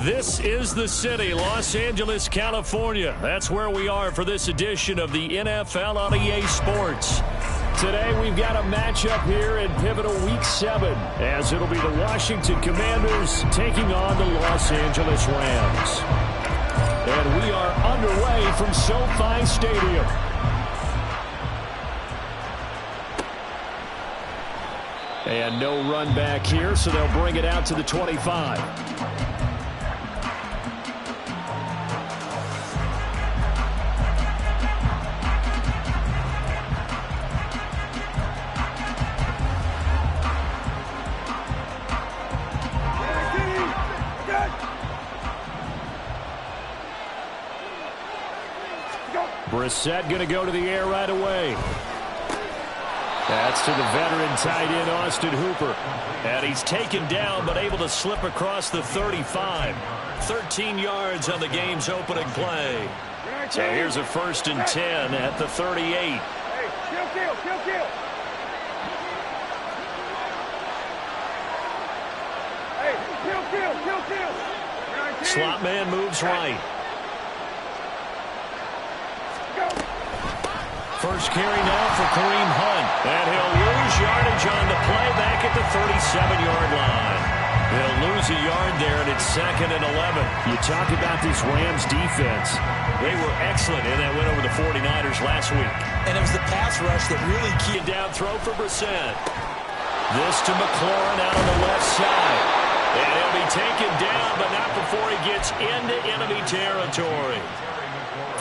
This is the city, Los Angeles, California. That's where we are for this edition of the NFL on EA Sports. Today we've got a matchup here in pivotal Week 7, as it'll be the Washington Commanders taking on the Los Angeles Rams. And we are underway from SoFi Stadium. And no run back here, so they'll bring it out to the 25. Brissett going to go to the air right away. That's to the veteran tight end, Austin Hooper. And he's taken down, but able to slip across the 35. 13 yards on the game's opening play. So here's a 1st and 10 at the 38. Hey, kill. Hey, kill. Slot man moves right. First carry now for Kareem Hunt. And he'll lose yardage on the play back at the 37-yard line. He'll lose a yard there, and it's 2nd and 11. You talk about this Rams defense. They were excellent in that win over the 49ers last week. And it was the pass rush that really keyed down throw for Brissett. This to McLaurin out on the left side. And he'll be taken down, but not before he gets into enemy territory.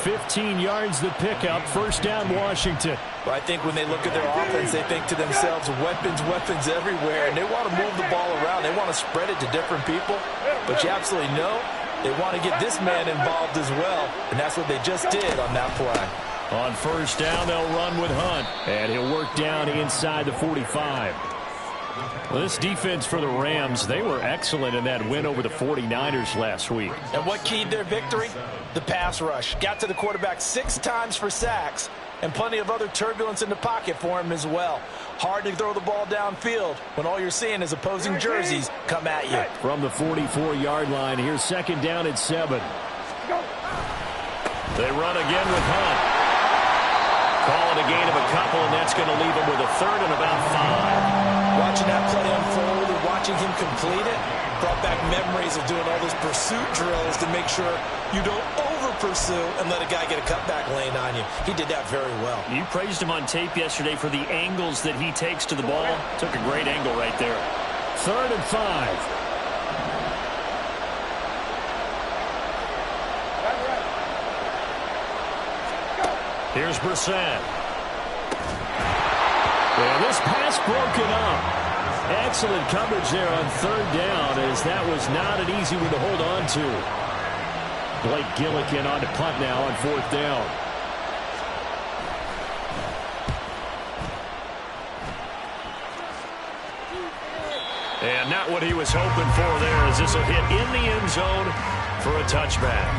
15 yards the pickup, 1st down Washington. Well, I think when they look at their offense, they think to themselves, weapons everywhere, and they want to move the ball around. They want to spread it to different people, but you absolutely know they want to get this man involved as well, and that's what they just did on that play. On 1st down, they'll run with Hunt, and he'll work down inside the 45. Well, this defense for the Rams, they were excellent in that win over the 49ers last week. And what keyed their victory? The pass rush. Got to the quarterback 6 times for sacks, and plenty of other turbulence in the pocket for him as well. Hard to throw the ball downfield when all you're seeing is opposing jerseys come at you. From the 44-yard line, here's 2nd down at 7. They run again with Hunt. Call it a gain of a couple, and that's going to leave him with a 3rd and about 5. Watching that play unfold and watching him complete it brought back memories of doing all those pursuit drills to make sure you don't over-pursue and let a guy get a cutback lane on you. He did that very well. You praised him on tape yesterday for the angles that he takes to the ball. Took a great angle right there. 3rd and 5. Here's Brissett. And this pass broken up. Excellent coverage there on 3rd down, as that was not an easy one to hold on to. Blake Gillikin on to punt now on 4th down. And not what he was hoping for there, as this will hit in the end zone for a touchback.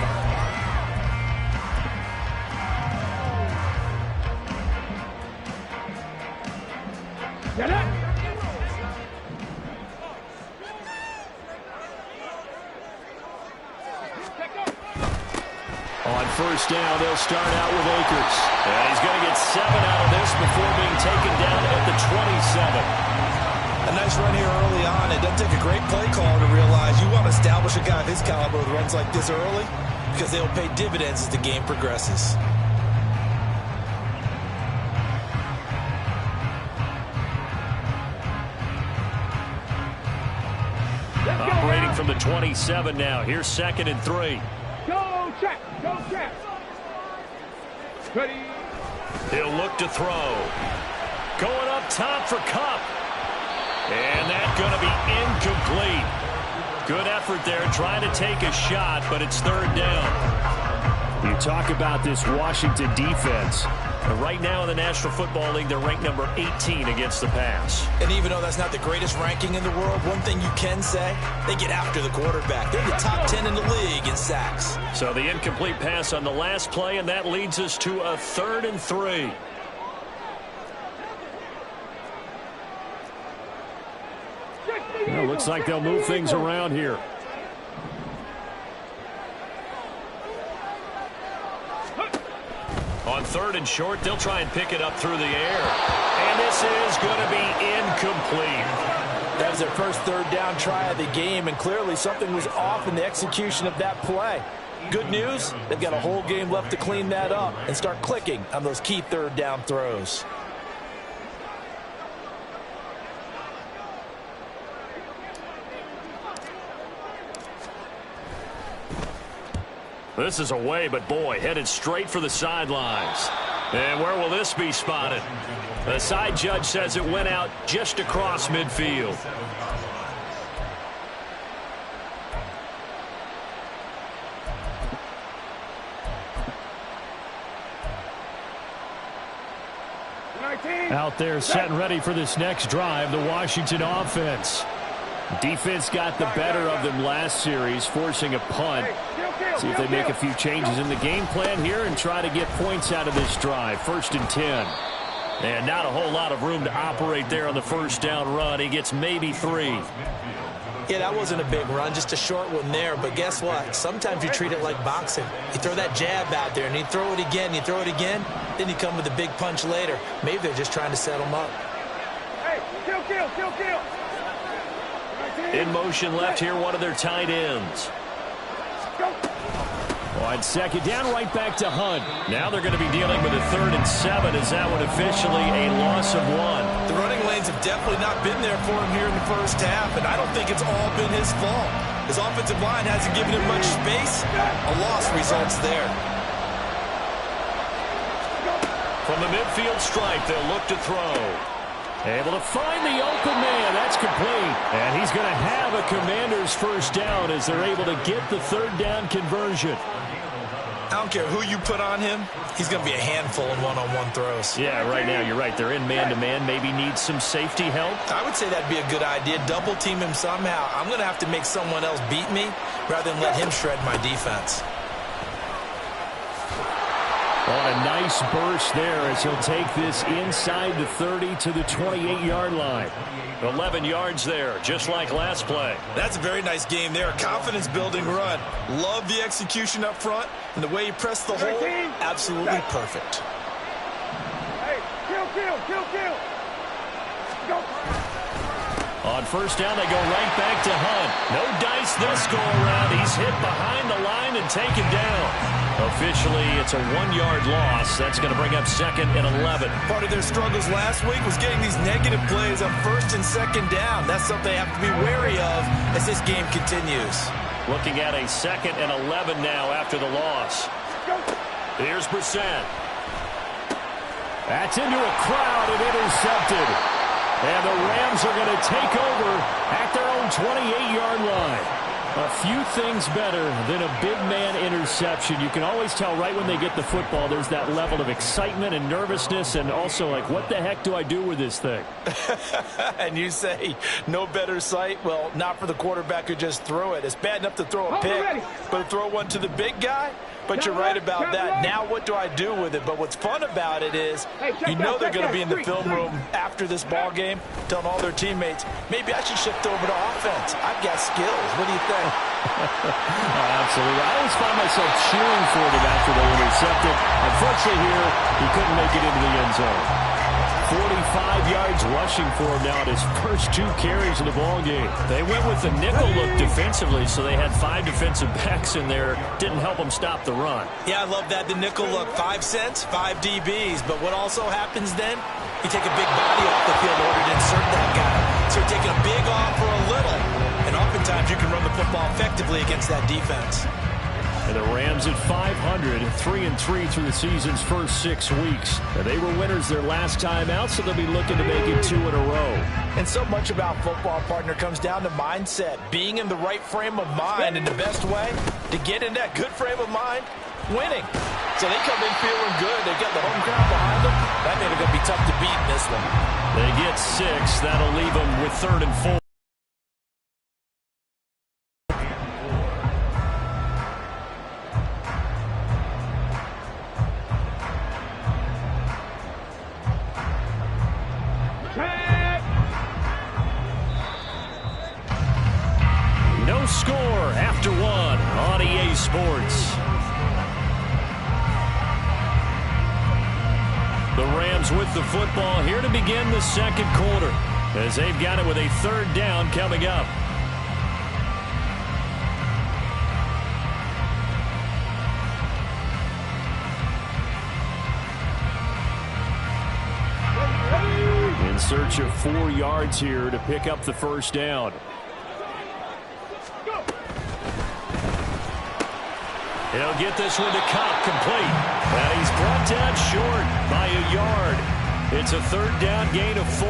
On 1st down, they'll start out with Akers. And he's going to get 7 out of this before being taken down at the 27. A nice run here early on. It doesn't take a great play caller to realize you want to establish a guy of his caliber with runs like this early, because they'll pay dividends as the game progresses. from the 27 now. Here's 2nd and 3. Go check. Go check. Ready. He'll look to throw. Going up top for Cup. And that's going to be incomplete. Good effort there trying to take a shot, but it's 3rd down. You talk about this Washington defense. Right now in the National Football League, they're ranked number 18 against the pass. And even though that's not the greatest ranking in the world, one thing you can say, they get after the quarterback. They're in the top 10 in the league in sacks. So the incomplete pass on the last play, and that leads us to a 3rd and 3. Well, looks like they'll move things around here. On 3rd and short, they'll try and pick it up through the air. And this is going to be incomplete. That was their first 3rd down try of the game, and clearly something was off in the execution of that play. Good news, they've got a whole game left to clean that up and start clicking on those key 3rd down throws. This is away, but boy, headed straight for the sidelines. And where will this be spotted? The side judge says it went out just across midfield. Out there set and ready for this next drive, the Washington offense. Defense got the better of them last series, forcing a punt. See if they make a few changes in the game plan here and try to get points out of this drive. 1st and 10. And not a whole lot of room to operate there on the 1st down run. He gets maybe 3. Yeah, that wasn't a big run, just a short one there. But guess what? Sometimes you treat it like boxing. You throw that jab out there, and you throw it again, you throw it again, then you come with a big punch later. Maybe they're just trying to set them up. Hey, kill. In motion left here, one of their tight ends. Wide 2nd down, right back to Hunt. Now they're going to be dealing with a 3rd and 7. Is that one officially a loss of 1? The running lanes have definitely not been there for him here in the first half, and I don't think it's all been his fault. His offensive line hasn't given him much space. A loss results there. From the midfield stripe, they'll look to throw. Able to find the open man. That's complete. And he's going to have a Commander's 1st down as they're able to get the 3rd down conversion. I don't care who you put on him. He's going to be a handful in one-on-one throws. Yeah, right now you're right. They're in man-to-man. Maybe needs some safety help. I would say that'd be a good idea. Double team him somehow. I'm going to have to make someone else beat me rather than let him shred my defense. On a nice burst there as he'll take this inside the 30 to the 28-yard line. 11 yards there, just like last play. That's a very nice game there. A confidence-building run. Love the execution up front, and the way he pressed the hole, absolutely perfect. Hey, kill. Go. On 1st down, they go right back to Hunt. No dice this go-around. He's hit behind the line and taken down. Officially, it's a 1-yard loss. That's going to bring up 2nd and 11. Part of their struggles last week was getting these negative plays on 1st and 2nd down. That's something they have to be wary of as this game continues. Looking at a 2nd and 11 now after the loss. Here's Brissett. That's into a crowd and intercepted. And the Rams are going to take over at their own 28-yard line. A few things better than a big man interception. You can always tell right when they get the football, there's that level of excitement and nervousness, and also like, what the heck do I do with this thing? And you say, no better sight? Well, not for the quarterback who just threw it. It's bad enough to throw a pick, but to throw one to the big guy? But you're right about that. Now what do I do with it? But what's fun about it is you know they're going to be in the film room after this ball game telling all their teammates, maybe I should shift over to offense. I've got skills. What do you think? Absolutely. I always find myself cheering for them after they intercepted. Unfortunately here, he couldn't make it into the end zone. 45 yards rushing for him now at his first 2 carries of the ball game. They went with the nickel look defensively, so they had 5 defensive backs in there. Didn't help them stop the run. Yeah, I love that, the nickel look. 5 cents, 5 DBs. But what also happens then? You take a big body off the field in order to insert that guy. So you're taking a big off for a little. And oftentimes you can run the football effectively against that defense. And the Rams at 500, 3-3 through the season's first 6 weeks. And they were winners their last time out, so they'll be looking to make it 2 in a row. And so much about football, partner, comes down to mindset. Being in the right frame of mind, and the best way to get in that good frame of mind, winning. So they come in feeling good. They got the home crowd behind them. That means they're going to be tough to beat in this one. They get 6. That'll leave them with 3rd and 4. No score after 1 on EA Sports. The Rams with the football here to begin the second quarter, as they've got it with a 3rd down coming up. In search of 4 yards here to pick up the 1st down. He'll get this one to Cobb, complete. And he's brought down short by a yard. It's a 3rd down gain of 4.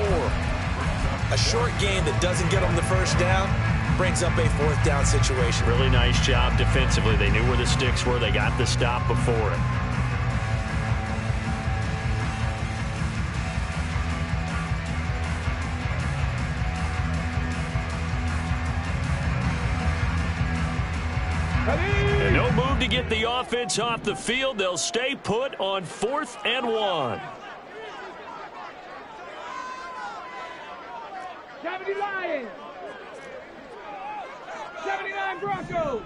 A short gain that doesn't get them the 1st down brings up a 4th down situation. Really nice job defensively. They knew where the sticks were. They got the stop before it. And no move to get the offense off the field. They'll stay put on 4th and 1. 70 Lions. 79 Broncos.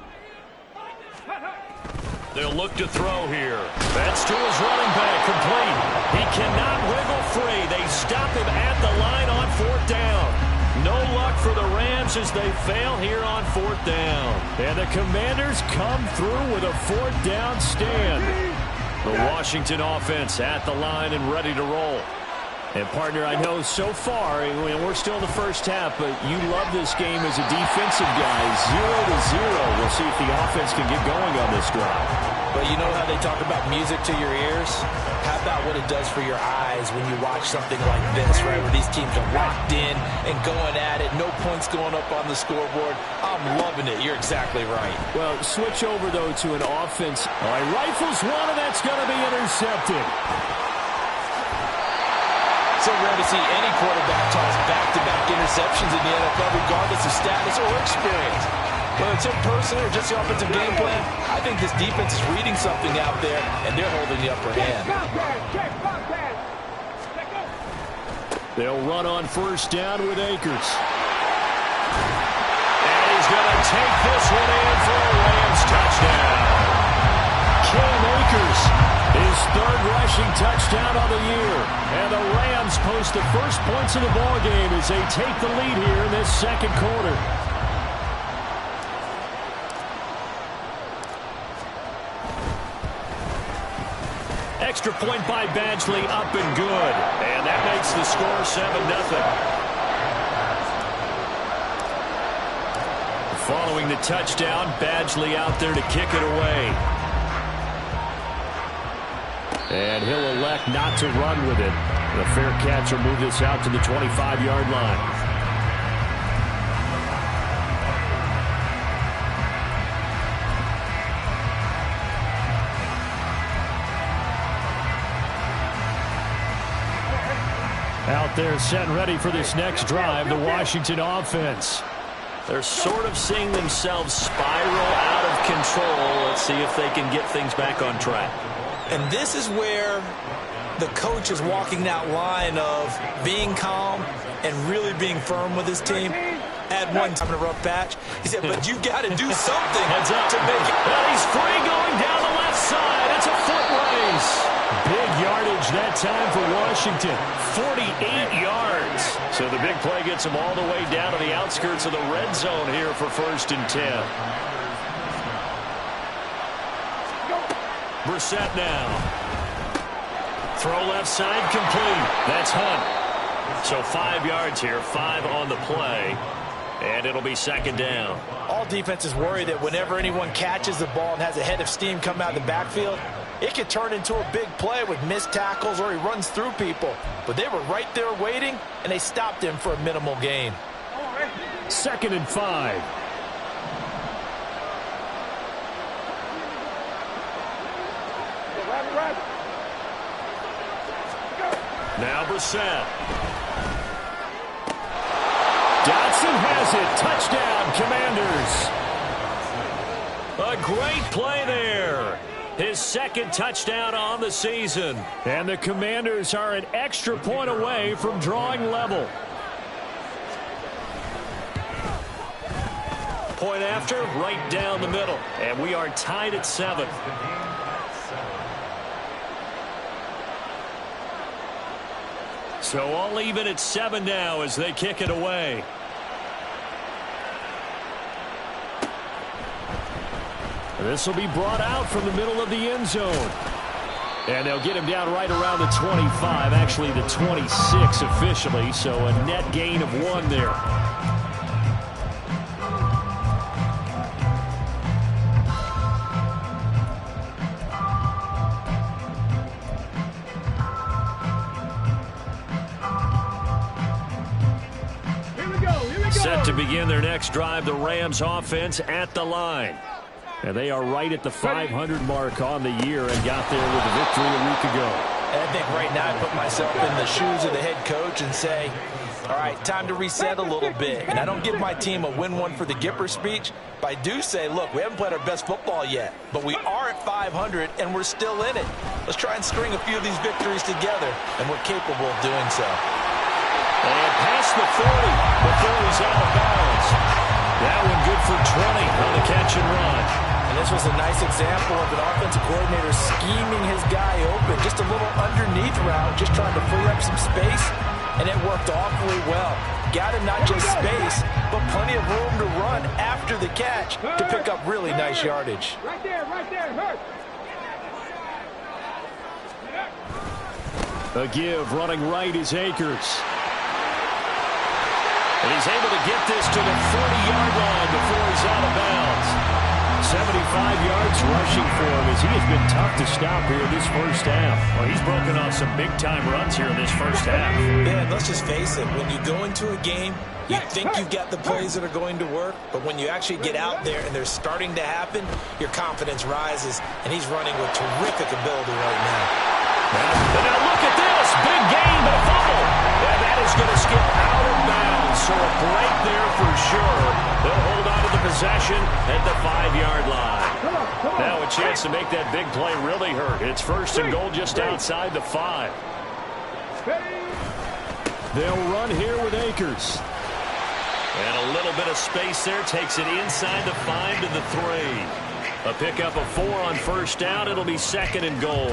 They'll look to throw here. That's to his running back, complete. He cannot wiggle free. They stop him at the line on 4th down. No luck for the Rams as they fail here on 4th down. And the Commanders come through with a 4th down stand. The Washington offense at the line and ready to roll. And, partner, I know so far, and we're still in the first half, but you love this game as a defensive guy. 0-0. We'll see if the offense can get going on this drive. But you know how they talk about music to your ears? How about what it does for your eyes when you watch something like this, right, where these teams are locked in and going at it, no points going up on the scoreboard? I'm loving it. You're exactly right. Well, switch over, though, to an offense. All right, rifles one, and that's going to be intercepted. So rare to see any quarterback toss back-to-back interceptions in the NFL, regardless of status or experience. Whether it's in person or just the offensive game plan, I think this defense is reading something out there, and they're holding the upper hand. They'll run on 1st down with Akers. And he's going to take this one in for a Rams touchdown. Cam Akers, his 3rd rushing touchdown of the year. And the Rams post the first points of the ballgame as they take the lead here in this second quarter. Extra point by Badgley, up and good. And that makes the score 7-0. Following the touchdown, Badgley out there to kick it away. And he'll elect not to run with it. The fair catch will move this out to the 25-yard line. Out there set ready for this next drive, the Washington offense. They're sort of seeing themselves spiral out of control. Let's see if they can get things back on track. And this is where the coach is walking that line of being calm and really being firm with his team. Had one time in a rough patch. He said, but you got to do something Heads up to make it. And he's free going down the left side. It's a foot race. Big yardage that time for Washington. 48 yards. So the big play gets them all the way down to the outskirts of the red zone here for 1st and 10. Brissett now. Throw left side complete. That's Hunt. So 5 yards here, 5 on the play. And it'll be second down. All defenses worry that whenever anyone catches the ball and has a head of steam come out of the backfield, it could turn into a big play with missed tackles or he runs through people. But they were right there waiting, and they stopped him for a minimal gain. 2nd and 5. Now Brissett. Dotson has it. Touchdown, Commanders. A great play there. His 2nd touchdown on the season. And the Commanders are an extra point away from drawing level. Point after, right down the middle. And we are tied at 7. So all even at 7 now as they kick it away. This will be brought out from the middle of the end zone. And they'll get him down right around the 25, actually the 26 officially, so a net gain of 1 there. Set to begin their next drive, the Rams offense at the line. And they are right at the 500 mark on the year and got there with a victory a week ago. And I think right now I put myself in the shoes of the head coach and say, all right, time to reset a little bit. And I don't give my team a win one for the Gipper speech, but I do say, look, we haven't played our best football yet, but we are at 500 and we're still in it. Let's try and string a few of these victories together, and we're capable of doing so. And past the 40 before he's out of bounds. That one good for 20 on the catch and run. And this was a nice example of an offensive coordinator scheming his guy open. Just a little underneath route, just trying to free up some space, and it worked awfully well. Got him not just space, but plenty of room to run after the catch to pick up really nice yardage. Right there, hurt. A give running right is Akers. And he's able to get this to the 40-yard line before he's out of bounds. 75 yards rushing for him as he has been tough to stop here this first half. Well, he's broken off some big-time runs here in this first half. Man, let's just face it. When you go into a game, you think you've got the plays that are going to work, but when you actually get out there and they're starting to happen, your confidence rises, and he's running with terrific ability right now. But now look at this. Big gain, but a fumble. And that is going to skip out of bounds. So a break there for sure. They'll hold on to the possession at the 5-yard line. Now a chance to make that big play really hurt. It's 1st and goal just outside the 5. They'll run here with Akers. And a little bit of space there. Takes it inside the 5 to the 3. A pickup of 4 on 1st down. It'll be 2nd and goal.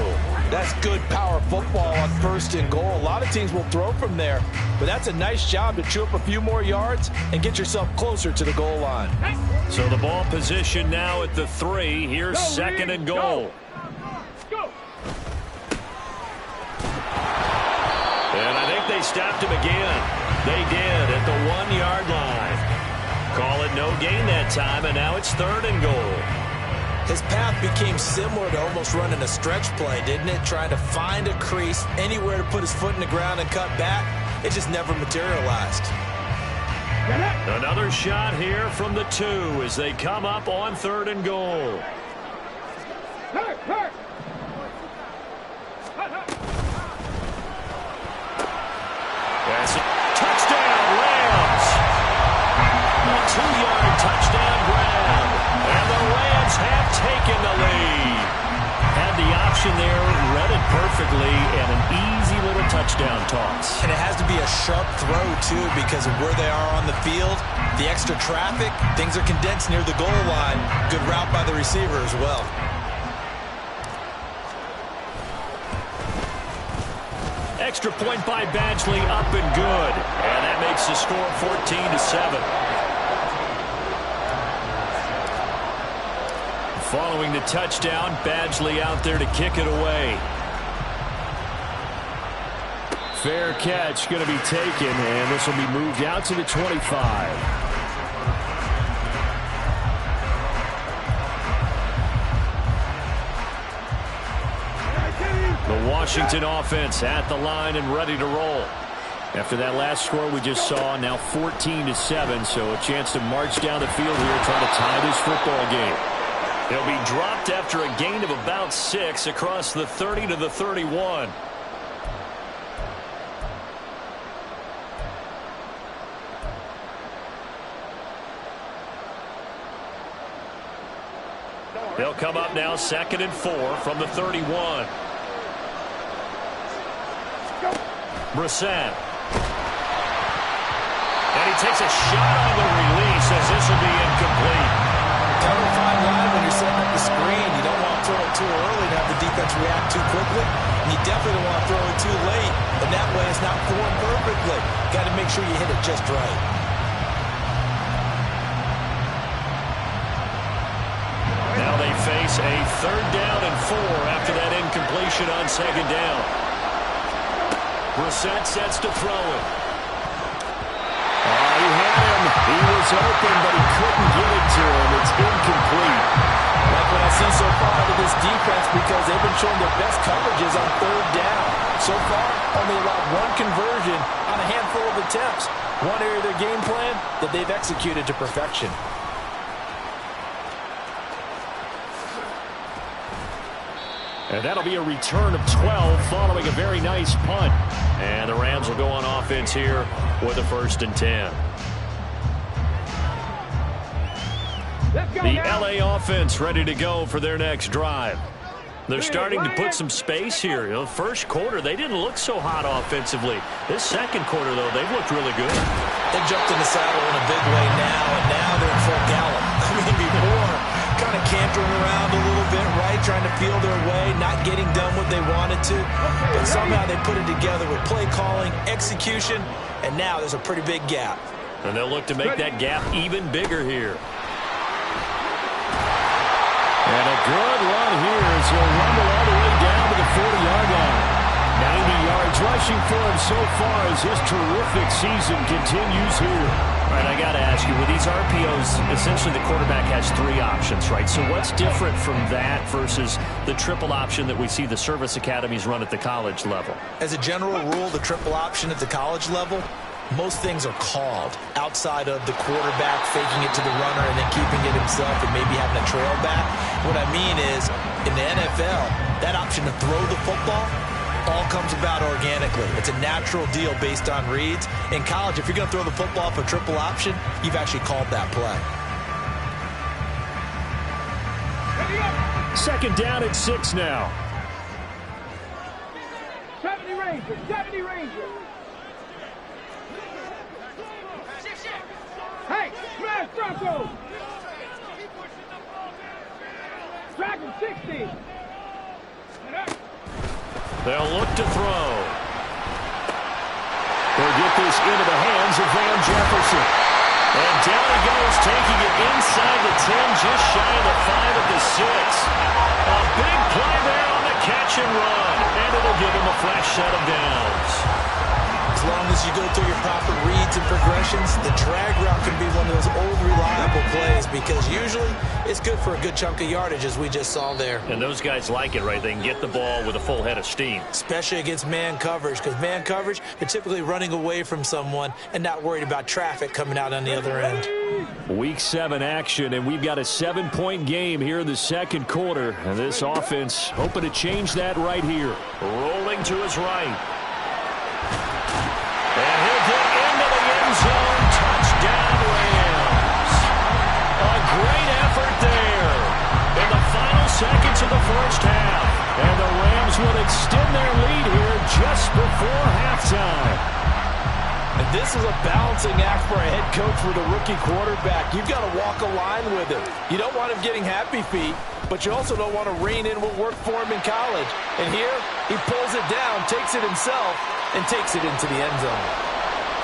That's good power football on 1st and goal. A lot of teams will throw from there, but that's a nice job to chew up a few more yards and get yourself closer to the goal line. So the ball position now at the 3. Here's 2nd and goal. And I think they stopped him again. They did at the 1-yard line. Call it no gain that time, and now it's 3rd and goal. His path became similar to almost running a stretch play, didn't it? Trying to find a crease, anywhere to put his foot in the ground and cut back. It just never materialized. Another shot here from the 2 as they come up on 3rd and goal. That's a touchdown, Rams. A 2-yard touchdown grab. And the Rams have taken the lead. Had the option there, read it perfectly, and an easy little touchdown toss. And it has to be a sharp throw, too, because of where they are on the field. The extra traffic, things are condensed near the goal line. Good route by the receiver as well. Extra point by Badgley, up and good. And that makes the score 14-7. Following the touchdown, Badgley out there to kick it away. Fair catch going to be taken, and this will be moved out to the 25. Washington offense at the line and ready to roll. After that last score we just saw, now 14-7, so a chance to march down the field here, try to tie this football game. He'll be dropped after a gain of about 6 across the 30 to the 31. They'll come up now 2nd and 4 from the 31. Brissett. And he takes a shot on the release as this will be incomplete. Tough fine line when you're setting up the screen. You don't want to throw it too early to have the defense react too quickly. And you definitely don't want to throw it too late. And that way it's not formed perfectly. Got to make sure you hit it just right. Now they face a 3rd down and 4 after that incompletion on 2nd down. Brissett sets to throw it. He had him. He was open, but he couldn't get it to him. It's incomplete. Like what I see so far out of this defense, because they've been showing their best coverages on 3rd down. So far, only allowed 1 conversion on a handful of attempts. One area of their game plan that they've executed to perfection. And that'll be a return of 12 following a very nice punt. And the Rams will go on offense here with a 1st and 10. The LA offense ready to go for their next drive. They're starting to put some space here. You know, first quarter, they didn't look so hot offensively. This second quarter, though, they've looked really good. They jumped in the saddle in a big way now, and now they're in full gallop. I mean, before, kind of cantering around a little bit, right, trying to feel their way, not getting done what they wanted to. But somehow they put it together with play calling, execution, and now there's a pretty big gap. And they'll look to make that gap even bigger here. And a good run here as he'll rumble all the way down to the 40-yard line. 90 yards rushing for him so far as his terrific season continues here. All right, I got to ask you, with these RPOs, essentially the quarterback has 3 options, right? So what's different from that versus the triple option that we see the service academies run at the college level? As a general rule, the triple option at the college level, most things are called outside of the quarterback faking it to the runner and then keeping it himself and maybe having a trail back. What I mean is, in the NFL, that option to throw the football all comes about organically. It's a natural deal based on reads. In college, if you're going to throw the football for triple option, you've actually called that play. 2nd down at 6 now. 70 Rangers, 70 Rangers. Hey, smash Broncos. Dragon 60. They'll look to throw. They'll get this into the hands of Van Jefferson. And down he goes, taking it inside the 10, just shy of the 5 at the 6. A big play there on the catch and run. And it'll give him a fresh set of downs. As long as you go through your proper reads and progressions, the drag route can be one of those old reliable plays because usually it's good for a good chunk of yardage as we just saw there. And those guys like it, right? They can get the ball with a full head of steam. Especially against man coverage, because man coverage, they're typically running away from someone and not worried about traffic coming out on the other end. Week 7 action, and we've got a 7-point game here in the second quarter. And this offense hoping to change that right here. Rolling to his right. And he'll get into the end zone. Touchdown, Rams. A great effort there in the final seconds of the first half. And the Rams will extend their lead here just before halftime. And this is a balancing act for a head coach with a rookie quarterback. You've got to walk a line with him. You don't want him getting happy feet, but you also don't want to rein in what worked for him in college. And here, he pulls it down, takes it himself, and takes it into the end zone.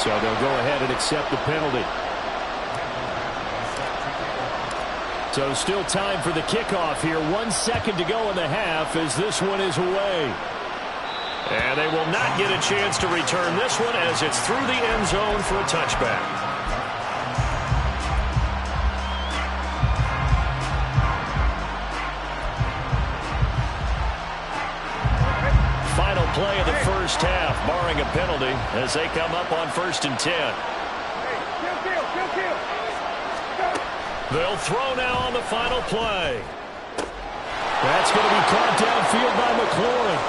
So they'll go ahead and accept the penalty. So still time for the kickoff here. 1 second to go in the half as this one is away. And they will not get a chance to return this one as it's through the end zone for a touchback. Final play of the first half, barring a penalty, as they come up on 1st and 10. They'll throw now on the final play. That's going to be caught downfield by McLaurin.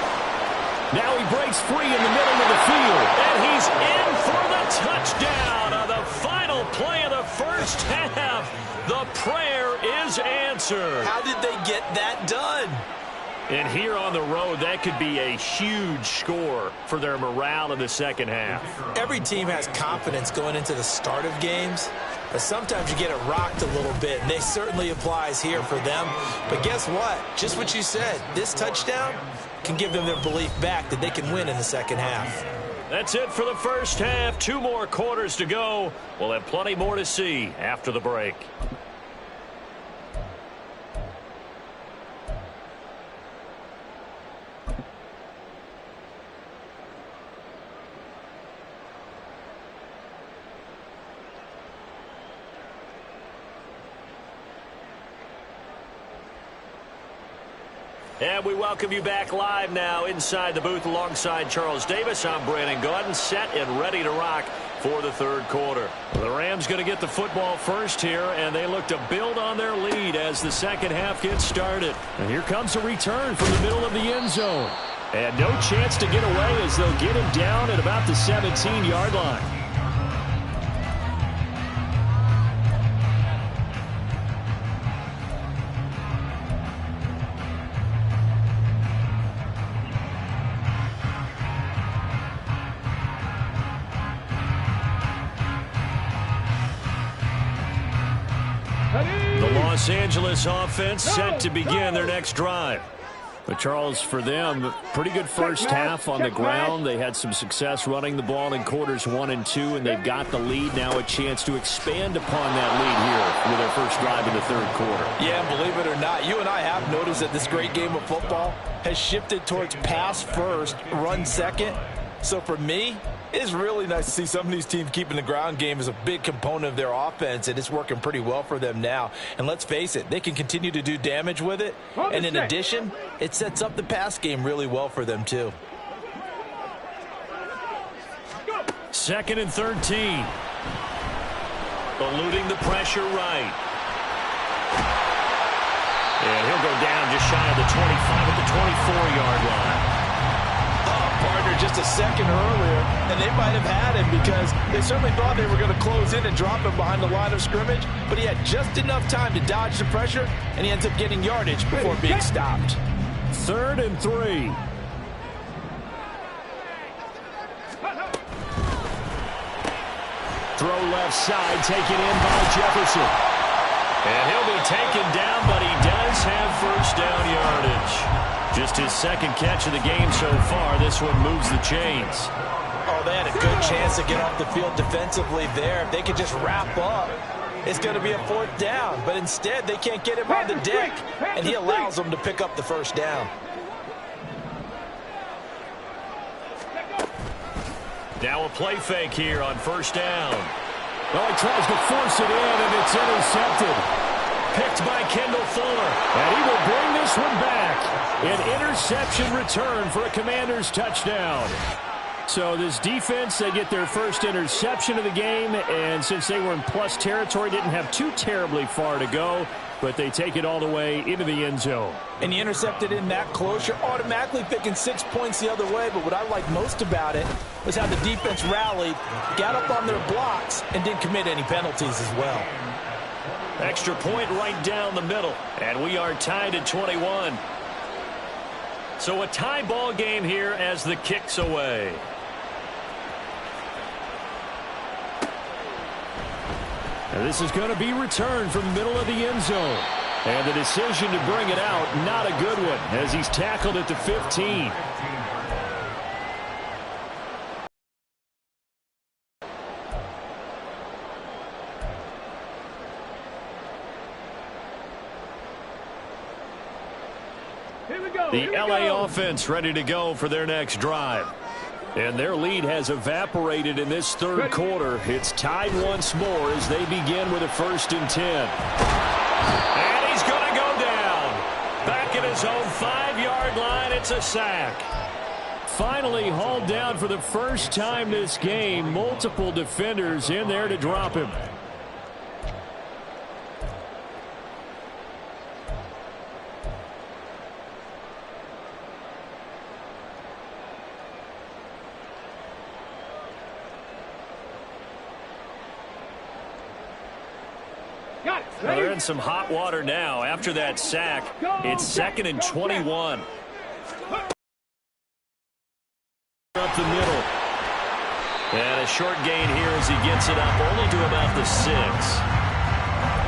Now he breaks free in the middle of the field. And he's in for the touchdown on the final play of the first half. The prayer is answered. How did they get that done? And here on the road, that could be a huge score for their morale in the second half. Every team has confidence going into the start of games, but sometimes you get it rocked a little bit, and this certainly applies here for them. But guess what? Just what you said, this touchdown can give them their belief back that they can win in the second half. That's it for the first half. 2 more quarters to go. We'll have plenty more to see after the break. And we welcome you back live now inside the booth alongside Charles Davis. I'm Brandon Gaudin, set and ready to rock for the third quarter. The Rams going to get the football first here, and they look to build on their lead as the second half gets started. And here comes a return from the middle of the end zone. And no chance to get away as they'll get him down at about the 17-yard line. Los Angeles offense set to begin their next drive. But Charles, for them, pretty good first half on the ground. They had some success running the ball in quarters 1 and 2, and they've got the lead. Now a chance to expand upon that lead here with their first drive in the third quarter. Yeah, and believe it or not, you and I have noticed that this great game of football has shifted towards pass first, run second. So for me, it's really nice to see some of these teams keeping the ground game as a big component of their offense, and it's working pretty well for them now. And let's face it, they can continue to do damage with it. And in addition, it sets up the pass game really well for them too. 2nd and 13. Eluding the pressure right. And he'll go down just shy of the 25 at the 24-yard line. Partner just a second earlier, and they might have had him because they certainly thought they were going to close in and drop him behind the line of scrimmage, but he had just enough time to dodge the pressure, and he ends up getting yardage before being stopped. 3rd and 3. Throw left side, taken in by Jefferson. And he'll be taken down, but he does have first down yardage. Just his second catch of the game so far. This one moves the chains. Oh, they had a good chance to get off the field defensively there. If they could just wrap up, it's going to be a 4th down. But instead, they can't get him on the deck, and he allows them to pick up the first down. Now a play fake here on first down. Well, he tries to force it in, and it's intercepted. Picked by Kendall Fuller. And he will bring this one back. An interception return for a Commanders touchdown. So this defense, they get their first interception of the game. And since they were in plus territory, didn't have too terribly far to go. But they take it all the way into the end zone. And you intercepted in that close, you're automatically picking 6 points the other way. But what I like most about it was how the defense rallied, got up on their blocks, and didn't commit any penalties as well. Extra point right down the middle. And we are tied at 21. So a tie ball game here as the kick's away. And this is going to be returned from the middle of the end zone. And the decision to bring it out, not a good one, as he's tackled at the 15. The LA offense ready to go for their next drive. And their lead has evaporated in this third quarter. It's tied once more as they begin with a 1st and 10. And he's going to go down. Back at his own 5-yard line, it's a sack. Finally hauled down for the first time this game. Multiple defenders in there to drop him. Well, they're in some hot water now. After that sack, it's 2nd and 21. Up the middle. And a short gain here as he gets it up only to about the 6.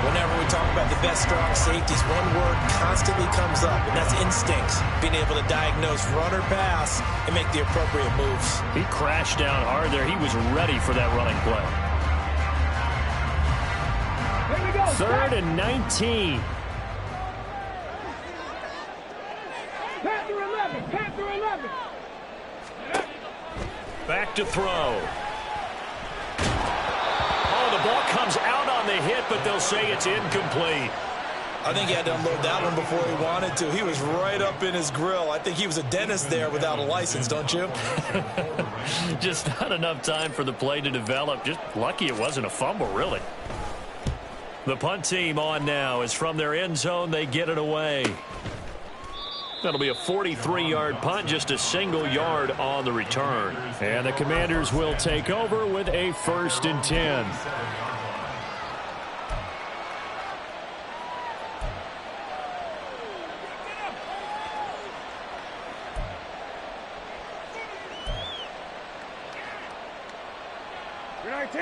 Whenever we talk about the best strong safeties, one word constantly comes up, and that's instincts. Being able to diagnose run or pass and make the appropriate moves. He crashed down hard there. He was ready for that running play. 3rd and 19. Panther 11, Panther 11. Back to throw. Oh, the ball comes out on the hit, but they'll say it's incomplete. I think he had to unload that one before he wanted to. He was right up in his grill. I think he was a dentist there without a license, don't you? Just not enough time for the play to develop. Just lucky it wasn't a fumble, really. The punt team on now is from their end zone. They get it away. That'll be a 43-yard punt, just a single yard on the return. And the Commanders will take over with a 1st and 10.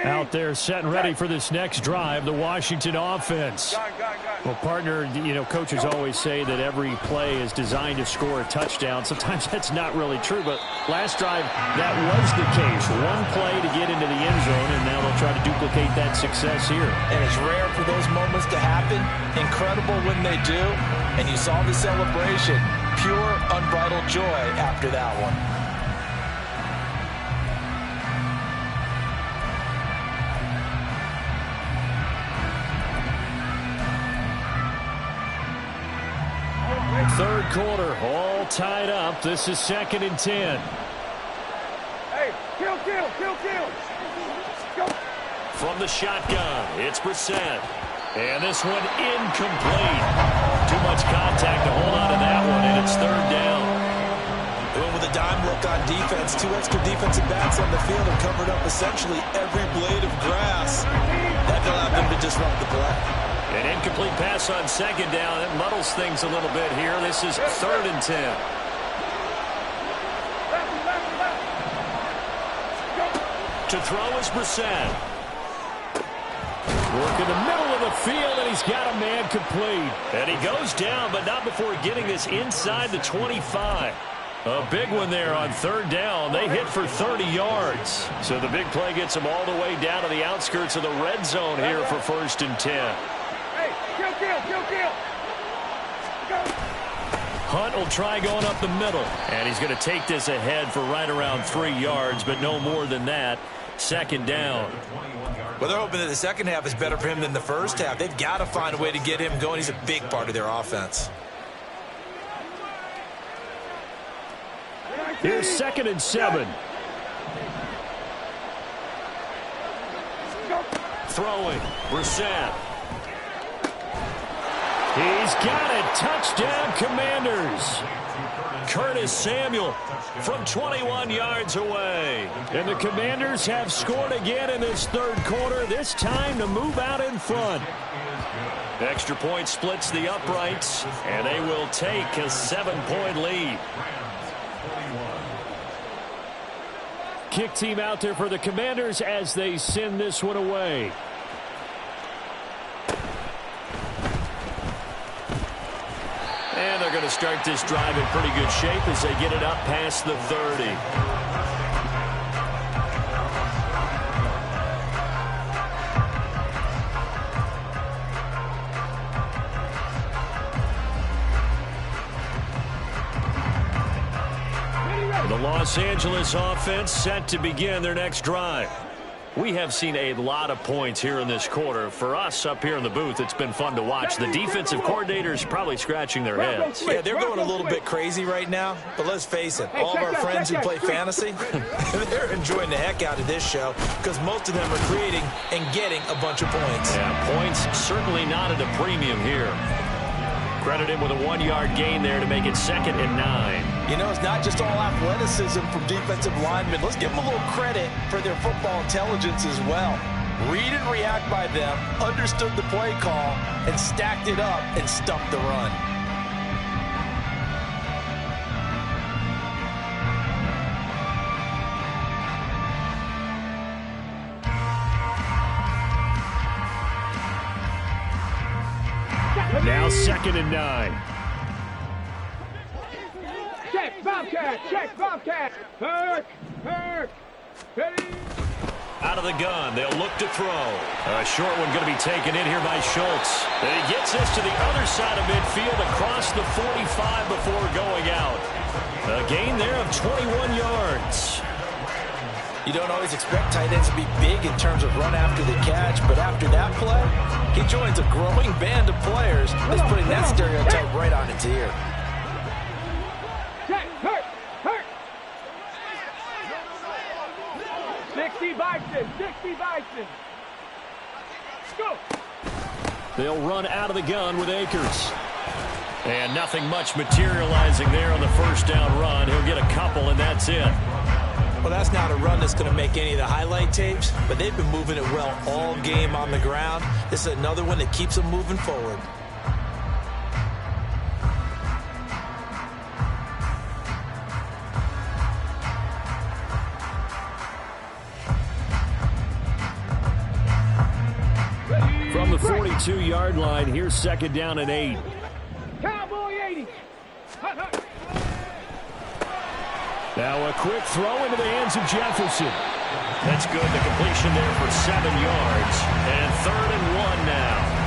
Out there set and ready for this next drive, the Washington offense. Well, partner, you know, coaches always say that every play is designed to score a touchdown. Sometimes that's not really true, but last drive, that was the case. One play to get into the end zone, and now they'll try to duplicate that success here. And it's rare for those moments to happen. Incredible when they do. And you saw the celebration. Pure, unbridled joy after that one. Third quarter, all tied up. This is 2nd and 10. Hey, kill. Go. From the shotgun, it's Brissett. And this one incomplete. Too much contact to hold on to that one, and it's 3rd down. Going with a dime look on defense. 2 extra defensive backs on the field and covered up essentially every blade of grass. That allowed them to disrupt the play. An incomplete pass on 2nd down. It muddles things a little bit here. This is 3rd and 10. To throw is Brissett. Work in the middle of the field, and he's got a man complete. And he goes down, but not before getting this inside the 25. A big one there on 3rd down. They hit for 30 yards. So the big play gets them all the way down to the outskirts of the red zone here for 1st and 10. Kill. Hunt will try going up the middle. And he's going to take this ahead for right around 3 yards, but no more than that. 2nd down. Well, they're hoping that the second half is better for him than the first half. They've got to find a way to get him going. He's a big part of their offense. Here's 2nd and 7. Throwing. Brissett. He's got it. Touchdown, Commanders. Curtis Samuel from 21 yards away. And the Commanders have scored again in this 3rd quarter, this time to move out in front. Extra point splits the uprights, and they will take a 7-point lead. Kick team out there for the Commanders as they send this one away. And they're going to start this drive in pretty good shape as they get it up past the 30. The Los Angeles offense set to begin their next drive. We have seen a lot of points here in this quarter. For us up here in the booth, it's been fun to watch. The defensive coordinators probably scratching their heads. Yeah, they're going a little bit crazy right now, but let's face it, all of our friends who play fantasy, they're enjoying the heck out of this show because most of them are creating and getting a bunch of points. Yeah, points certainly not at a premium here. Credit him with a 1-yard gain there to make it 2nd and 9. You know, it's not just all athleticism from defensive linemen. Let's give them a little credit for their football intelligence as well. Read and react by them, understood the play call, and stacked it up and stuffed the run. Now 2nd and 9. Check, Bobcat, check, Bobcat. Hurt, ready. Out of the gun, they'll look to throw. A short one going to be taken in here by Schultz. And he gets this to the other side of midfield across the 45 before going out. A gain there of 21 yards. You don't always expect tight ends to be big in terms of run after the catch, but after that play, he joins a growing band of players that's putting that stereotype right on its ear. Check, hurt. 60 Bison. Go. They'll run out of the gun with Akers. And nothing much materializing there on the first down run. He'll get a couple, and that's it. Well, that's not a run that's going to make any of the highlight tapes, but they've been moving it well all game on the ground. This is another one that keeps them moving forward. From the 42-yard line, here's 2nd down and 8. Cowboy 80. Now a quick throw into the hands of Jefferson. That's good. The completion there for 7 yards. And 3rd and 1 now.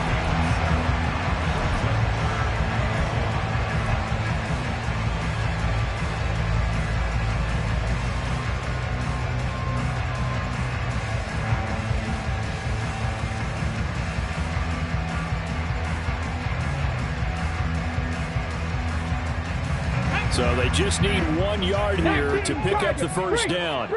So they just need 1 yard here to pick up the first down.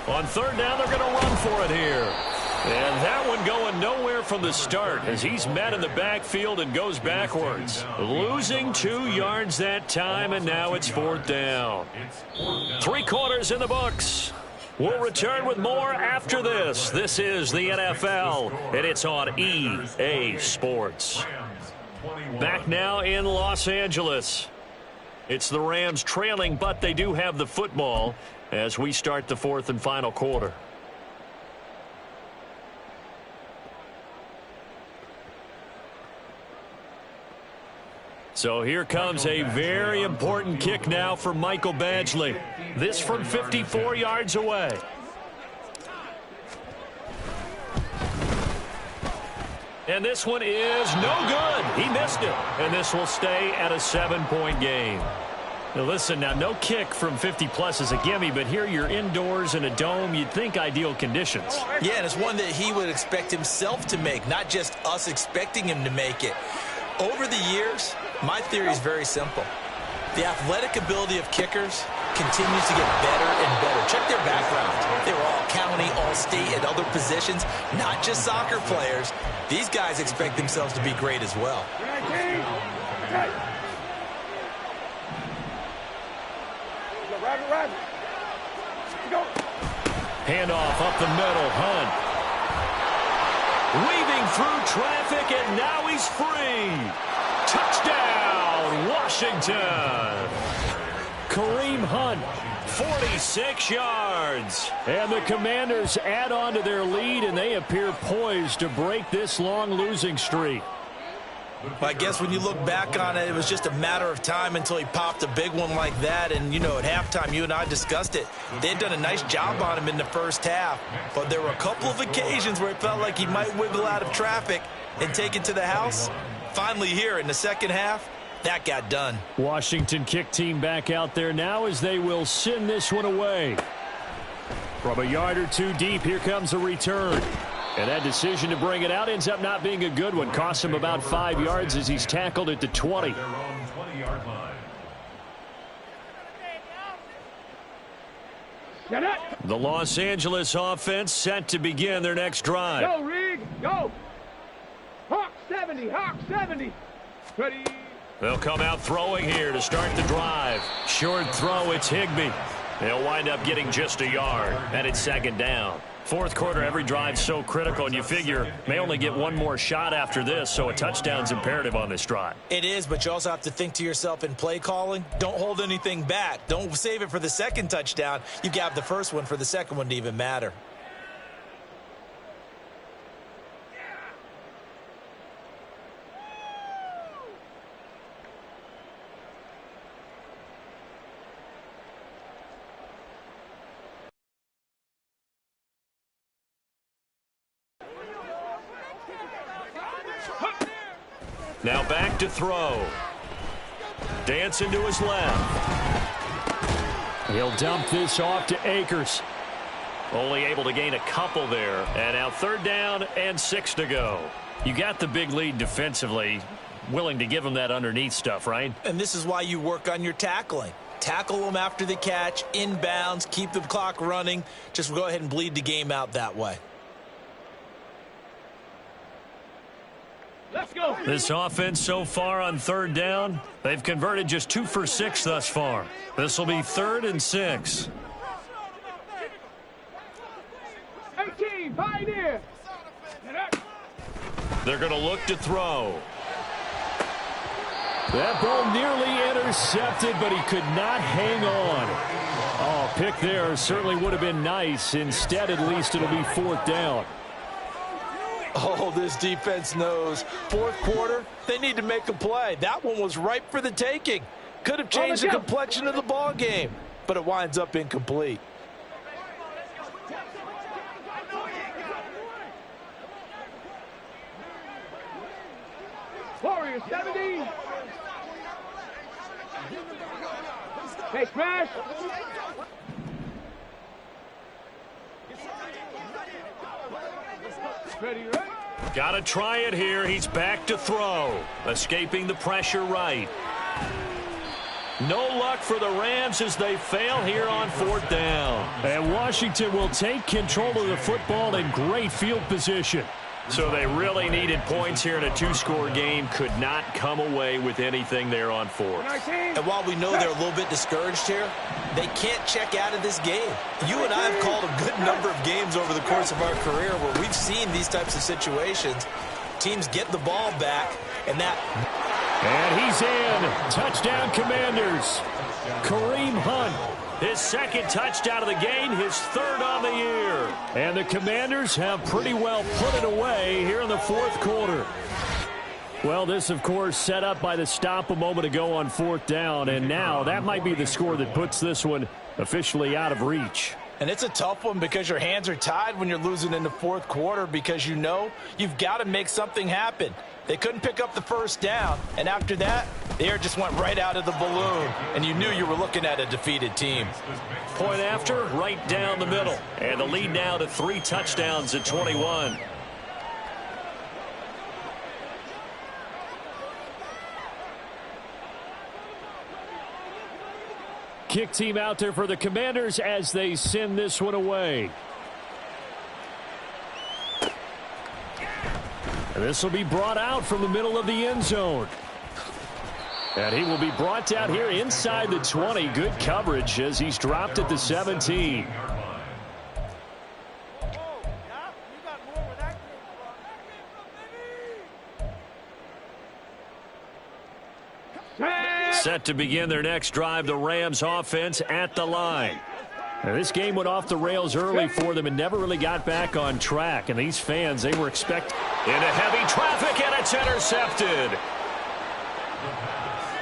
On 3rd down, they're going to run for it here. And that one going nowhere from the start as he's met in the backfield and goes backwards. Losing 2 yards that time, and now it's 4th down. 3 quarters in the books. We'll return with more after this. This is the NFL, and it's on EA Sports. Back now in Los Angeles. It's the Rams trailing, but they do have the football as we start the 4th and final quarter. So here comes a very important kick now for Michael Badgley. This from 54 yards away. And this one is no good. He missed it. And this will stay at a 7-point game. Now listen, now no kick from 50-plus is a gimme, but here you're indoors in a dome. You'd think ideal conditions. Yeah, and it's one that he would expect himself to make, not just us expecting him to make it. Over the years, my theory is very simple. The athletic ability of kickers continues to get better and better. Check their background. They were all county, all state, and other positions, not just soccer players. These guys expect themselves to be great as well. Handoff up the middle, Hunt. Weaving through traffic, and now he's free. Touchdown, Washington. Kareem Hunt, 46 yards. And the Commanders add on to their lead, and they appear poised to break this long losing streak. Well, I guess when you look back on it, it was just a matter of time until he popped a big one like that. And, you know, at halftime, you and I discussed it. They'd done a nice job on him in the first half. But there were a couple of occasions where it felt like he might wiggle out of traffic and take it to the house. Finally here in the second half, That got done. Washington kick team back out there now as they will send this one away. From a yard or two deep, here comes a return. And that decision to bring it out ends up not being a good one. Costs him about 5 yards as he's tackled at the 20. The Los Angeles offense set to begin their next drive. Go, Rig, go. Hawk 70, Hawk 70. Ready. They'll come out throwing here to start the drive. Short throw, it's Higbee. They'll wind up getting just a yard, and it's second down. Fourth quarter, every drive's so critical, and you figure may only get one more shot after this, so a touchdown's imperative on this drive. It is, but you also have to think to yourself in play calling, don't hold anything back. Don't save it for the second touchdown. You got the first one for the second one to even matter. Now back to throw. Dancing to his left. He'll dump this off to Akers. Only able to gain a couple there. And now third down and 6 to go. You got the big lead defensively. Willing to give him that underneath stuff, right? And this is why you work on your tackling. Tackle them after the catch, inbounds, keep the clock running. Just go ahead and bleed the game out that way. Let's go. This offense so far on third down, they've converted just 2 for 6 thus far. This will be 3rd and 6. 18, Pioneer. They're going to look to throw. That ball nearly intercepted, but he could not hang on. Oh, pick there certainly would have been nice. Instead, at least it'll be 4th down. Oh, this defense knows. Fourth quarter, they need to make a play. That one was ripe for the taking. Could have changed the complexion of the ball game, but it winds up incomplete. Warriors 70. Hey, smash. Ready, ready. Got to try it here. He's back to throw. Escaping the pressure right. No luck for the Rams as they fail here on 4th down. And Washington will take control of the football in great field position. So they really needed points here in a 2-score game. Could not come away with anything there on 4th. And while we know they're a little bit discouraged here, they can't check out of this game. You and I have called a good number of games over the course of our career where we've seen these types of situations. Teams get the ball back, and that... And he's in. Touchdown, Commanders. Kareem Hunt. His 2nd touchdown of the game, his 3rd on the year. And the Commanders have pretty well put it away here in the 4th quarter. Well, this, of course, set up by the stop a moment ago on 4th down. And now that might be the score that puts this one officially out of reach. And it's a tough one because your hands are tied when you're losing in the 4th quarter because you know you've got to make something happen. They couldn't pick up the 1st down, and after that, the air just went right out of the balloon, and you knew you were looking at a defeated team. Point after, right down the middle. And the lead now to 3 touchdowns at 21. Kick team out there for the Commanders as they send this one away. And this will be brought out from the middle of the end zone. And he will be brought down here inside the 20. Good coverage as he's dropped at the 17. Set to begin their next drive, the Rams offense at the line. Now, this game went off the rails early for them and never really got back on track. And these fans, they were expecting into heavy traffic, and it's intercepted.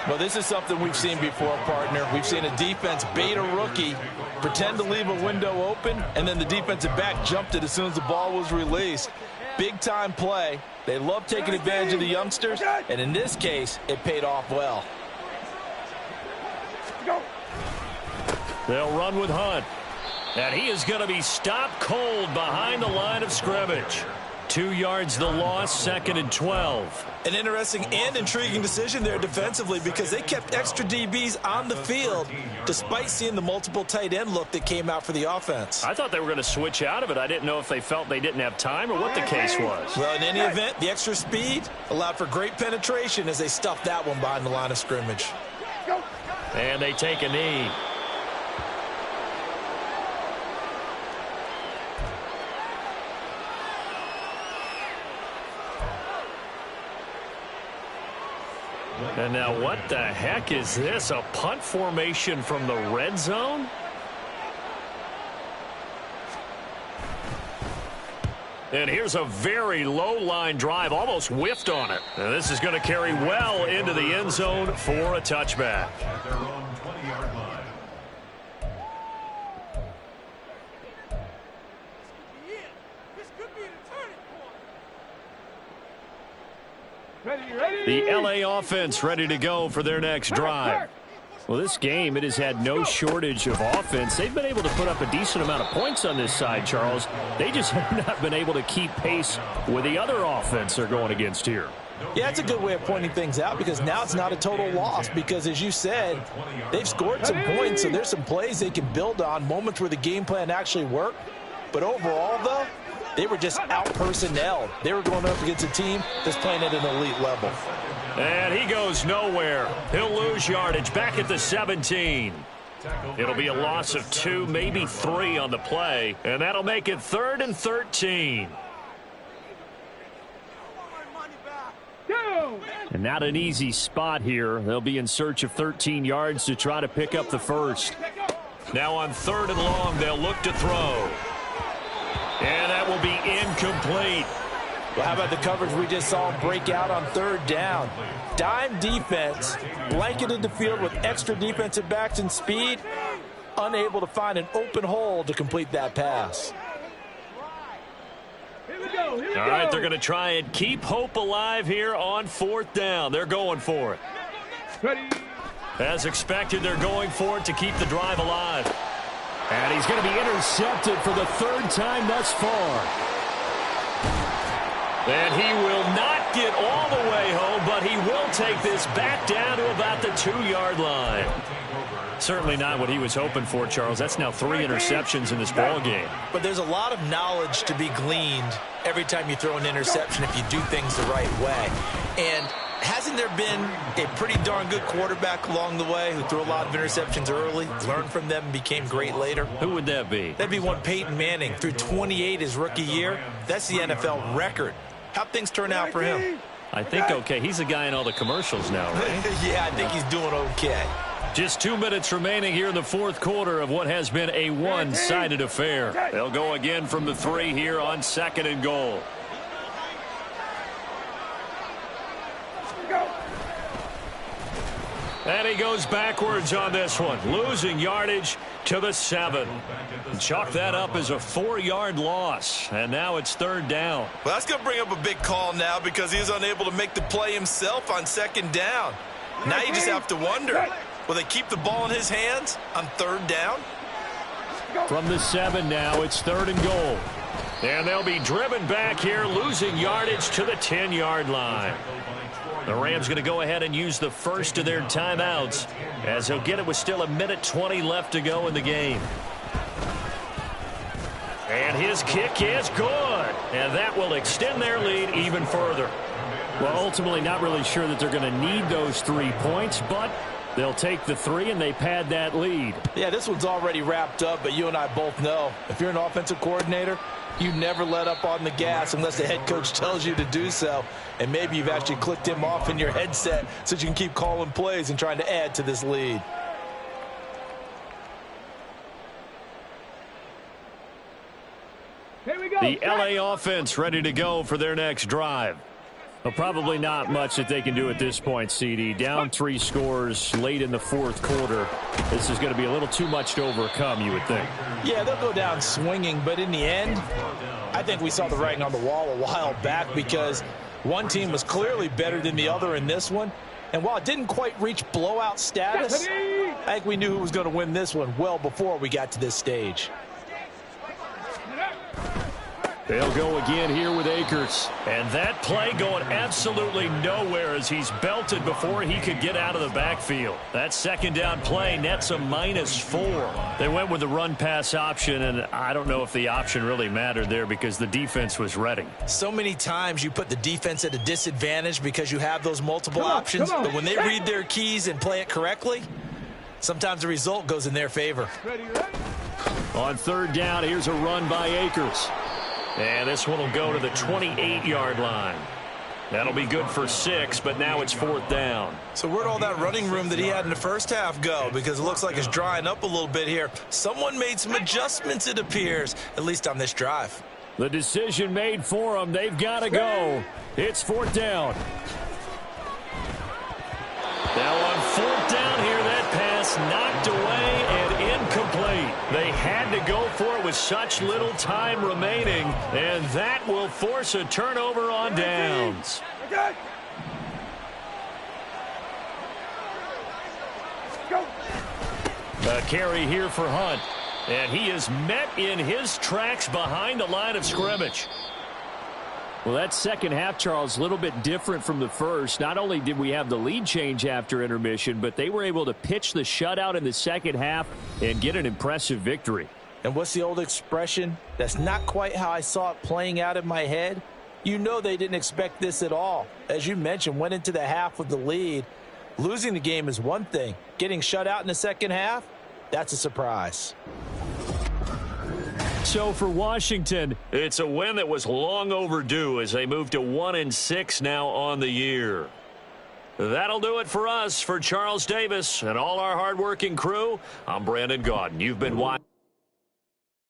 Well, this is something we've seen before, partner. We've seen a defense bait a rookie, pretend to leave a window open, and then the defensive back jumped it as soon as the ball was released. big-time play. They love taking advantage of the youngsters, and in this case, it paid off well. They'll run with Hunt. And he is going to be stopped cold behind the line of scrimmage. 2 yards the loss, 2nd and 12. An interesting and intriguing decision there defensively because they kept extra DBs on the field despite seeing the multiple tight end look that came out for the offense. I thought they were going to switch out of it. I didn't know if they felt they didn't have time or what the case was. Well, in any event, the extra speed allowed for great penetration as they stuffed that one behind the line of scrimmage. And they take a knee. And now what the heck is this? A punt formation from the red zone? And here's a very low line drive, almost whiffed on it. And this is going to carry well into the end zone for a touchback. At their own 20-yard line. The LA offense ready to go for their next drive. Well, this game, it has had no shortage of offense. They've been able to put up a decent amount of points on this side, Charles. They just have not been able to keep pace with the other offense they're going against here. Yeah, it's a good way of pointing things out because now it's not a total loss because, as you said, they've scored some points, so there's some plays they can build on, moments where the game plan actually worked. But overall, though, they were just out-personnelled. They were going up against a team that's playing at an elite level. And he goes nowhere. He'll lose yardage back at the 17. It'll be a loss of 2, maybe 3 on the play, and that'll make it 3rd and 13. And not an easy spot here. They'll be in search of 13 yards to try to pick up the first. Now on 3rd and long, they'll look to throw. And that will be incomplete. Well, how about the coverage we just saw break out on 3rd down? Dime defense, blanketed the field with extra defensive backs and speed, unable to find an open hole to complete that pass. All right, they're going to try and keep hope alive here on 4th down. They're going for it. As expected, they're going for it to keep the drive alive. And he's going to be intercepted for the 3rd time thus far. And he will not get all the way home, but he will take this back down to about the 2-yard line. Certainly not what he was hoping for, Charles. That's now 3 interceptions in this ball game. But there's a lot of knowledge to be gleaned every time you throw an interception if you do things the right way. And hasn't there been a pretty darn good quarterback along the way who threw a lot of interceptions early, learned from them, and became great later? Who would that be? That'd be one Peyton Manning. Threw 28 his rookie year. That's the NFL record. How'd things turn out for him? I think okay. He's a guy in all the commercials now, right? Yeah, I think he's doing okay. Just 2 minutes remaining here in the 4th quarter of what has been a one-sided affair. They'll go again from the 3 here on 2nd and goal. And he goes backwards on this one, losing yardage to the 7. Chalk that up as a 4-yard loss, and now it's 3rd down. Well, that's going to bring up a big call now because he's unable to make the play himself on 2nd down. Now you just have to wonder, will they keep the ball in his hands on 3rd down? From the 7 now, it's 3rd and goal. And they'll be driven back here, losing yardage to the 10-yard line. The Rams going to go ahead and use the first of their timeouts as he'll get it with still 1:20 left to go in the game. And his kick is good. And that will extend their lead even further. Well, ultimately not really sure that they're going to need those 3 points, but they'll take the 3 and they pad that lead. Yeah, this one's already wrapped up, but you and I both know if you're an offensive coordinator, you never let up on the gas unless the head coach tells you to do so. And maybe you've actually clicked him off in your headset so you can keep calling plays and trying to add to this lead. Here we go. The LA offense ready to go for their next drive. Well, probably not much that they can do at this point, CD. Down 3 scores late in the fourth quarter. This is going to be a little too much to overcome, you would think. Yeah, they'll go down swinging, but in the end, I think we saw the writing on the wall a while back because one team was clearly better than the other in this one. And while it didn't quite reach blowout status, I think we knew who was going to win this one well before we got to this stage. They'll go again here with Akers. And that play going absolutely nowhere as he's belted before he could get out of the backfield. That second down play nets a -4. They went with the run-pass option, and I don't know if the option really mattered there because the defense was ready. So many times you put the defense at a disadvantage because you have those multiple options, but when they read their keys and play it correctly, sometimes the result goes in their favor. On third down, here's a run by Akers. And this one will go to the 28-yard line. That'll be good for 6, but now it's 4th down. So where'd all that running room that he had in the first half go? Because it looks like it's drying up a little bit here. Someone made some adjustments, it appears, at least on this drive. The decision made for them. They've got to go. It's 4th down. Now on 4th down here, that pass knocked away and incomplete. They had to go for it with such little time remaining, and that will force a turnover on downs. A carry here for Hunt, and he is met in his tracks behind the line of scrimmage. Well, that second half, Charles, a little bit different from the first. Not only did we have the lead change after intermission, but they were able to pitch the shutout in the second half and get an impressive victory. And what's the old expression? That's not quite how I saw it playing out in my head. You know they didn't expect this at all. As you mentioned, went into the half with the lead. Losing the game is one thing. Getting shut out in the second half, that's a surprise. So for Washington, it's a win that was long overdue as they move to 1-6 now on the year. That'll do it for us. For Charles Davis and all our hardworking crew, I'm Brandon Gaudin. You've been watching.